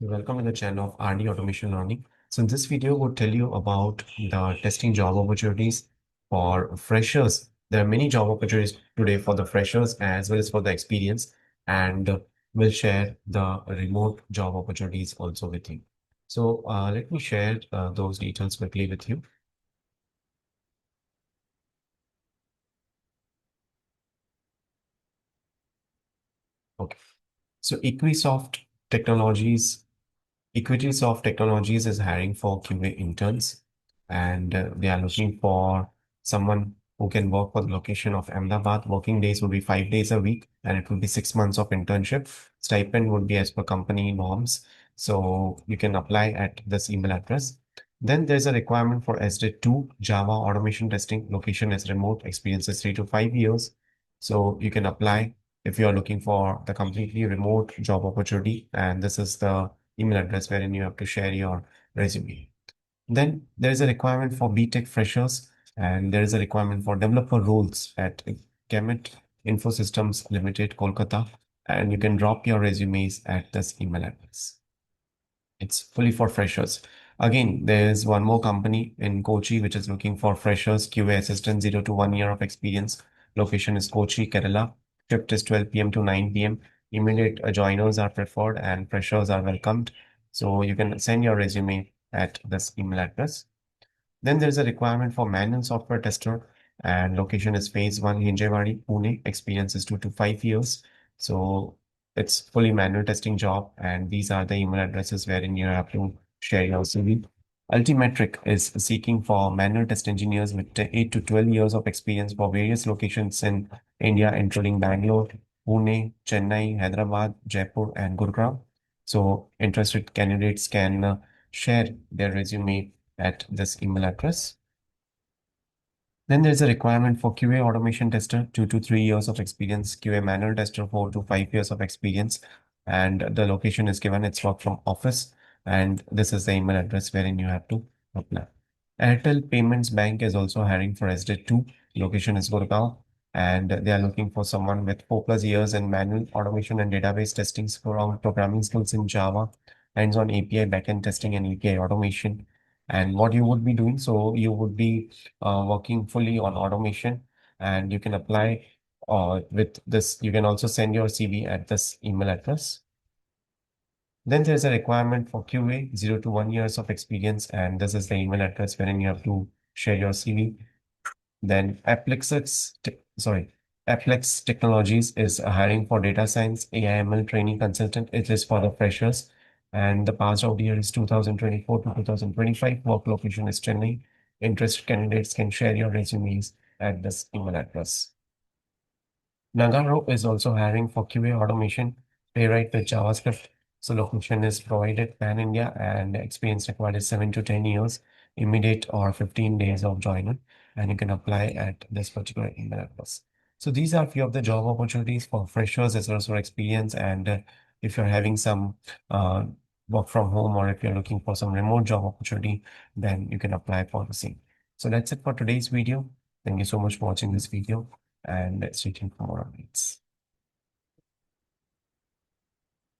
Welcome to the channel of RD Automation Learning. So in this video, we'll tell you about the testing job opportunities for freshers. There are many job opportunities today for the freshers as well as for the experience, and we'll share the remote job opportunities also with you. So let me share those details quickly with you. Okay. So Technologies EquitySoft Technologies is hiring for QA interns, and they are looking for someone who can work for the location of Ahmedabad. Working days would be 5 days a week, and it will be 6 months of internship. Stipend would be as per company norms. So you can apply at this email address. Then there's a requirement for SD2 Java automation testing. Location is remote. Experience is 3 to 5 years. So you can apply if you are looking for the completely remote job opportunity. And this is the email address wherein you have to share your resume. Then there is a requirement for BTech freshers, and there is a requirement for developer roles at Kemet Infosystems Limited, Kolkata, and you can drop your resumes at this email address. It's fully for freshers. Again, there's one more company in Kochi which is looking for freshers, QA assistant, 0 to 1 year of experience. Location is Kochi, Kerala. Shift is 12 p.m. to 9 p.m. Immediate joiners are preferred and freshers are welcomed. So you can send your resume at this email address. Then there is a requirement for manual software tester, and location is phase one, Hinjewadi, Pune. Experience is 2 to 5 years. So it's fully manual testing job, and these are the email addresses wherein you have to share your CV. Altimetric is seeking for manual test engineers with 8 to 12 years of experience for various locations in India, including Bangalore, Pune, Chennai, Hyderabad, Jaipur, and Gurgaon. So interested candidates can share their resume at this email address. Then there's a requirement for QA automation tester, 2 to 3 years of experience, QA manual tester, 4 to 5 years of experience, and the location is given. It's work from office, and this is the email address wherein you have to apply. Airtel Payments Bank is also hiring for SD2. Location is Gurgaon, and they are looking for someone with 4 plus years in manual automation and database testing, strong programming skills in Java, hands-on API backend testing and API automation. And what you would be doing, so you would be working fully on automation, and you can apply with this. You can also send your CV at this email address. Then there's a requirement for QA, 0 to 1 years of experience, and this is the email address wherein you have to share your CV. Then Applex Technologies is hiring for data science AIML training consultant. It is for the freshers, and the passed out year is 2024 to 2025. Work location is Chennai. Interested candidates can share your resumes at this email address. Nagaro is also hiring for QA automation, playwright with JavaScript. So location is provided pan India, and experience required is 7 to 10 years, immediate or 15 days of joining, and you can apply at this particular email address. So these are few of the job opportunities for freshers as well as for experience. And if you're having some uh, work from home, or if you're looking for some remote job opportunity, then you can apply for the same. So that's it for today's video. Thank you so much for watching this video, and stay tuned for more updates.